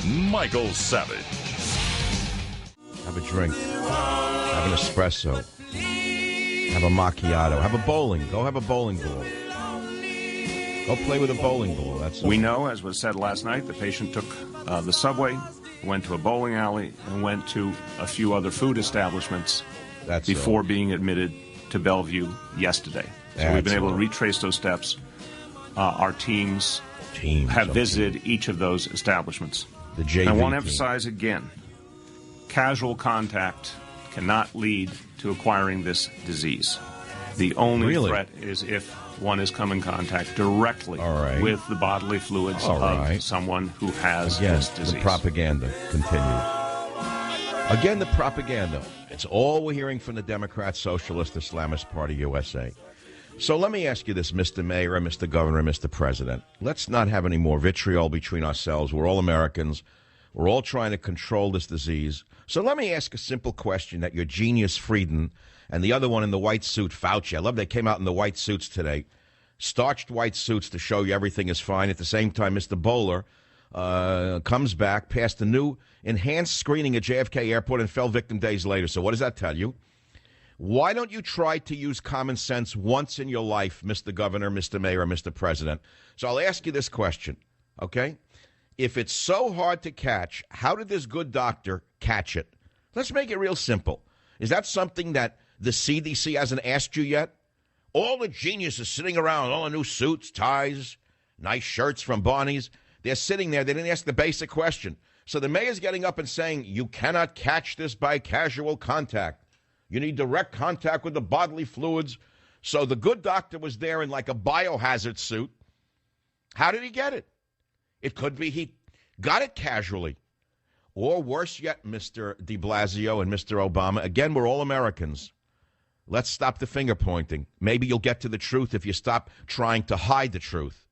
Michael Savage. Have a drink. Have an espresso. Have a macchiato. Have a bowling. Go have a bowling ball. Go play with a bowling ball. That's all. We know, as was said last night, the patient took the subway, went to a bowling alley, and went to a few other food establishments before being admitted to Bellevue yesterday. So we've been able to retrace those steps. Our teams have visited each of those establishments. The JV I want to team. emphasize again, casual contact cannot lead to acquiring this disease. The only threat is if one has come in contact directly with the bodily fluids of someone who has this disease. The propaganda continues. Again, the propaganda. It's all we're hearing from the Democrat Socialist Islamist Party USA. So let me ask you this, Mr. Mayor, Mr. Governor, Mr. President. Let's not have any more vitriol between ourselves. We're all Americans. We're all trying to control this disease. So let me ask a simple question that your genius Frieden and the other one in the white suit, Fauci, I love they came out in the white suits today, starched white suits to show you everything is fine. At the same time, Mr. Bowler comes back, passed a new enhanced screening at JFK Airport and fell victim days later. So what does that tell you? Why don't you try to use common sense once in your life, Mr. Governor, Mr. Mayor, Mr. President? So I'll ask you this question, okay? If it's so hard to catch, how did this good doctor catch it? Let's make it real simple. Is that something that the CDC hasn't asked you yet? All the geniuses sitting around, all the new suits, ties, nice shirts from Barney's, they're sitting there. They didn't ask the basic question. So the mayor's getting up and saying, you cannot catch this by casual contact. You need direct contact with the bodily fluids. So the good doctor was there in like a biohazard suit. How did he get it? It could be he got it casually. Or worse yet, Mr. de Blasio and Mr. Obama, again, we're all Americans. Let's stop the finger pointing. Maybe you'll get to the truth if you stop trying to hide the truth.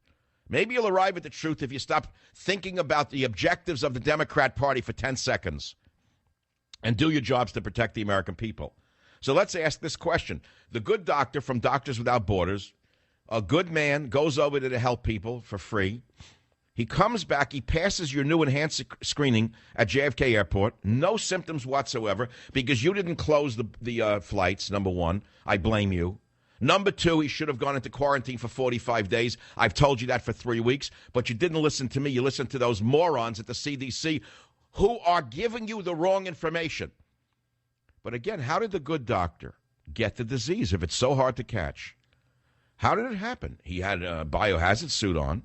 Maybe you'll arrive at the truth if you stop thinking about the objectives of the Democrat Party for 10 seconds and do your jobs to protect the American people. So let's ask this question. The good doctor from Doctors Without Borders, a good man, goes over there to help people for free. He comes back. He passes your new enhanced screening at JFK Airport. No symptoms whatsoever because you didn't close the flights, number one. I blame you. Number two, he should have gone into quarantine for 45 days. I've told you that for 3 weeks, but you didn't listen to me. You listened to those morons at the CDC who are giving you the wrong information. But again, how did the good doctor get the disease if it's so hard to catch? How did it happen? He had a biohazard suit on.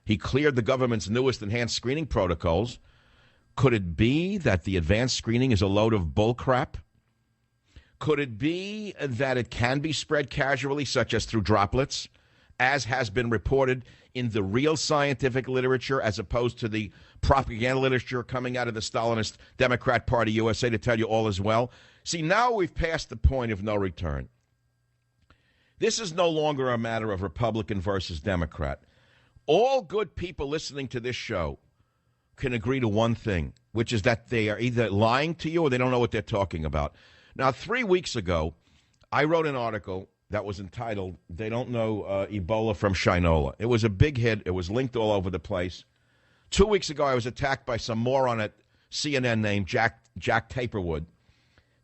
He cleared the government's newest enhanced screening protocols. Could it be that the advanced screening is a load of bull crap? Could it be that it can be spread casually, such as through droplets, as has been reported in the real scientific literature as opposed to the propaganda literature coming out of the Stalinist Democrat Party USA to tell you all is well? See, now we've passed the point of no return. This is no longer a matter of Republican versus Democrat. All good people listening to this show can agree to one thing, which is that they are either lying to you or they don't know what they're talking about. Now, 3 weeks ago, I wrote an article that was entitled, They Don't Know Ebola from Shinola. It was a big hit. It was linked all over the place. 2 weeks ago, I was attacked by some moron at CNN named Jack Taperwood.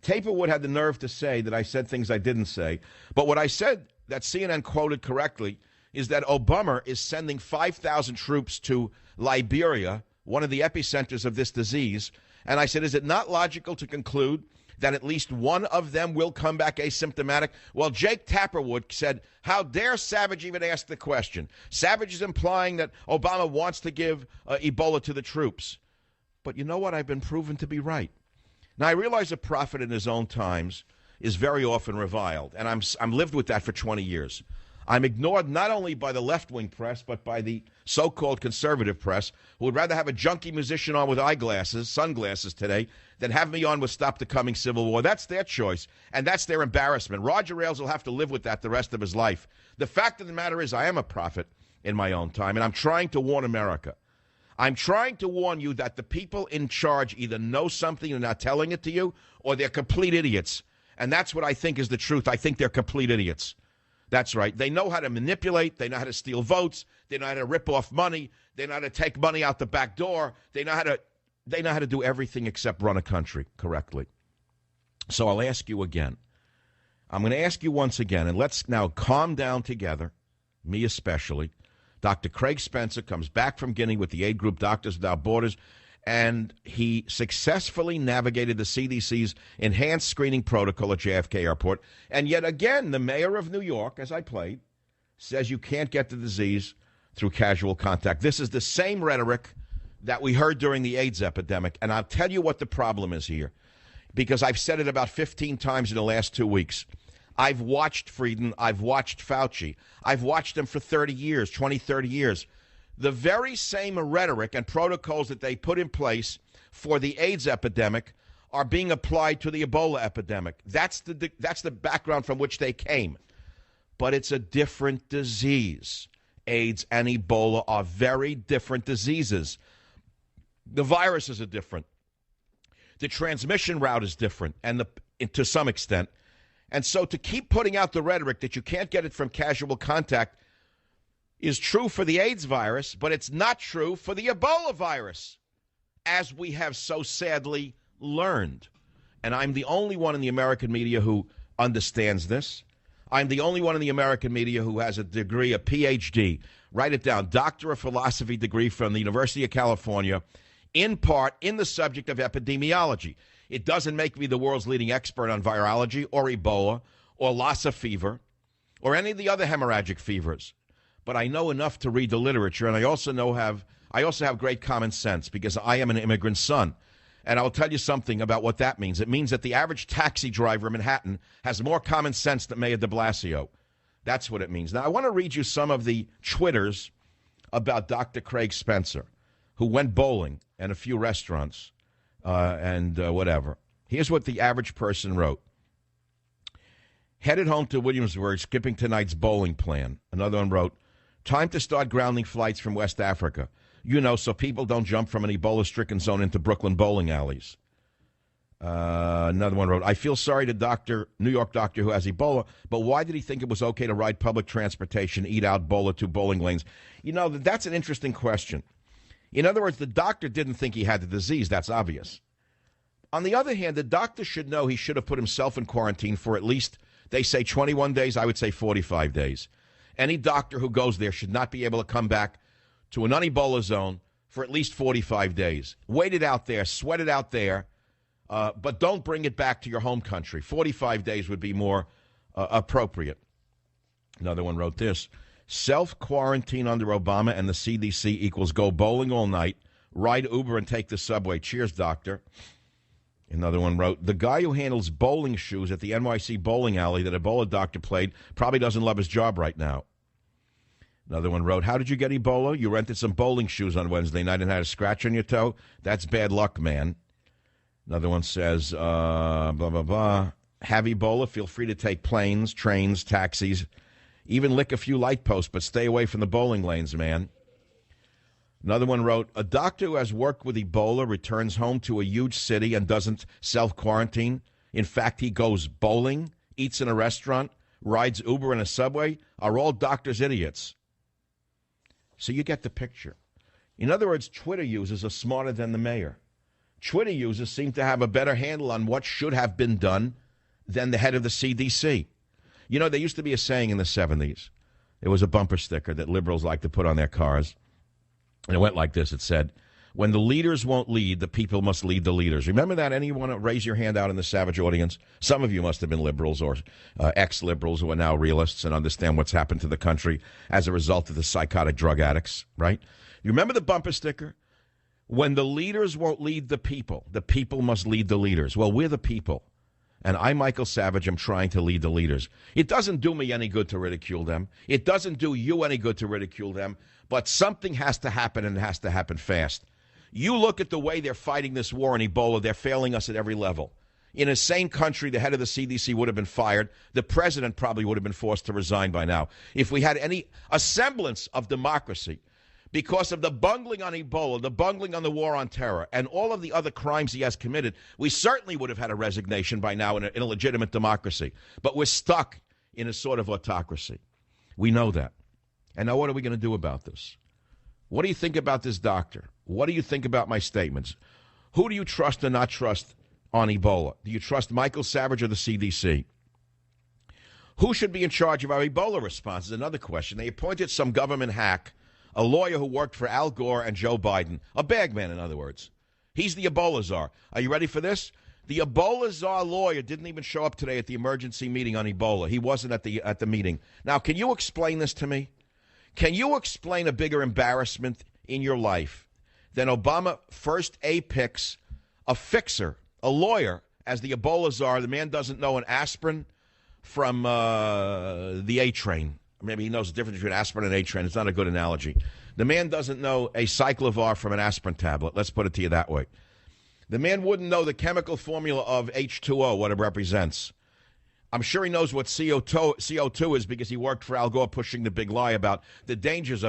Taperwood had the nerve to say that I said things I didn't say. But what I said that CNN quoted correctly is that Obama is sending 5,000 troops to Liberia, one of the epicenters of this disease. And I said, is it not logical to conclude that at least one of them will come back asymptomatic? Well, Jake Tapperwood said, how dare Savage even ask the question? Savage is implying that Obama wants to give Ebola to the troops. But you know what? I've been proven to be right. Now, I realize a prophet in his own times is very often reviled, and I'm lived with that for 20 years. I'm ignored not only by the left-wing press, but by the so-called conservative press, who would rather have a junkie musician on with sunglasses today, than have me on with Stop the Coming Civil War. That's their choice, and that's their embarrassment. Roger Ailes will have to live with that the rest of his life. The fact of the matter is I am a prophet in my own time, and I'm trying to warn America. I'm trying to warn you that the people in charge either know something and are not telling it to you, or they're complete idiots. And that's what I think is the truth. I think they're complete idiots. That's right. They know how to manipulate. They know how to steal votes. They know how to rip off money. They know how to take money out the back door. They know how to do everything except run a country correctly. So I'll ask you again. I'm going to ask you once again, and let's now calm down together, me especially. Dr. Craig Spencer comes back from Guinea with the aid group Doctors Without Borders, and he successfully navigated the CDC's enhanced screening protocol at JFK Airport. And yet again, the mayor of New York, as I played, says you can't get the disease through casual contact. This is the same rhetoric that we heard during the AIDS epidemic, and I'll tell you what the problem is here, because I've said it about 15 times in the last 2 weeks. I've watched Frieden. I've watched Fauci. I've watched them for 30 years, 20, 30 years. The very same rhetoric and protocols that they put in place for the AIDS epidemic are being applied to the Ebola epidemic. That's the background from which they came. But it's a different disease. AIDS and Ebola are very different diseases. The viruses are different. The transmission route is different, and to some extent. And so to keep putting out the rhetoric that you can't get it from casual contact is true for the AIDS virus, but it's not true for the Ebola virus, as we have so sadly learned. And I'm the only one in the American media who understands this. I'm the only one in the American media who has a degree, a PhD, write it down, Doctor of Philosophy degree from the University of California, in part in the subject of epidemiology. It doesn't make me the world's leading expert on virology or Ebola or Lassa fever or any of the other hemorrhagic fevers. But I know enough to read the literature, and I also have great common sense because I am an immigrant son. And I'll tell you something about what that means. It means that the average taxi driver in Manhattan has more common sense than Mayor de Blasio. That's what it means. Now, I want to read you some of the Twitters about Dr. Craig Spencer, who went bowling and a few restaurants and whatever. Here's what the average person wrote. Headed home to Williamsburg, skipping tonight's bowling plan. Another one wrote, time to start grounding flights from West Africa. You know, so people don't jump from an Ebola-stricken zone into Brooklyn bowling alleys. Another one wrote, I feel sorry to New York doctor who has Ebola, but why did he think it was okay to ride public transportation, eat out, bowl at 2 bowling lanes? You know, that's an interesting question. In other words, the doctor didn't think he had the disease. That's obvious. On the other hand, the doctor should know he should have put himself in quarantine for at least, they say 21 days. I would say 45 days. Any doctor who goes there should not be able to come back to an un-Ebola zone for at least 45 days. Wait it out there, sweat it out there, but don't bring it back to your home country. 45 days would be more appropriate. Another one wrote this. Self-quarantine under Obama and the CDC equals go bowling all night, ride Uber and take the subway. Cheers, doctor. Another one wrote, the guy who handles bowling shoes at the NYC bowling alley that Ebola doctor played probably doesn't love his job right now. Another one wrote, how did you get Ebola? You rented some bowling shoes on Wednesday night and had a scratch on your toe? That's bad luck, man. Another one says, blah, blah, blah. Have Ebola? Feel free to take planes, trains, taxis, even lick a few light posts, but stay away from the bowling lanes, man. Another one wrote, a doctor who has worked with Ebola returns home to a huge city and doesn't self-quarantine. In fact, he goes bowling, eats in a restaurant, rides Uber in a subway. Are all doctors idiots? So you get the picture. In other words, Twitter users are smarter than the mayor. Twitter users seem to have a better handle on what should have been done than the head of the CDC. You know, there used to be a saying in the 70s. It was a bumper sticker that liberals like to put on their cars. And it went like this. It said, when the leaders won't lead, the people must lead the leaders. Remember that? Anyone raise your hand out in the Savage audience? Some of you must have been liberals or ex-liberals who are now realists and understand what's happened to the country as a result of the psychotic drug addicts, right? You remember the bumper sticker? When the leaders won't lead the people must lead the leaders. Well, we're the people. And I, Michael Savage, am trying to lead the leaders. It doesn't do me any good to ridicule them. It doesn't do you any good to ridicule them. But something has to happen, and it has to happen fast. You look at the way they're fighting this war on Ebola. They're failing us at every level. In a sane country, the head of the CDC would have been fired. The president probably would have been forced to resign by now. If we had a semblance of democracy, because of the bungling on Ebola, the bungling on the war on terror, and all of the other crimes he has committed, we certainly would have had a resignation by now in a legitimate democracy. But we're stuck in a sort of autocracy. We know that. And now what are we going to do about this? What do you think about this doctor? What do you think about my statements? Who do you trust or not trust on Ebola? Do you trust Michael Savage or the CDC? Who should be in charge of our Ebola response is another question. They appointed some government hack, a lawyer who worked for Al Gore and Joe Biden, a bagman, in other words. He's the Ebola czar. Are you ready for this? The Ebola czar lawyer didn't even show up today at the emergency meeting on Ebola. He wasn't at the meeting. Now, can you explain this to me? Can you explain a bigger embarrassment in your life than Obama first picks a fixer, a lawyer, as the Ebola czar? The man doesn't know an aspirin from the A train. Maybe he knows the difference between aspirin and A train. It's not a good analogy. The man doesn't know a cyclovar from an aspirin tablet. Let's put it to you that way. The man wouldn't know the chemical formula of H2O, what it represents. I'm sure he knows what CO2 is because he worked for Al Gore pushing the big lie about the dangers of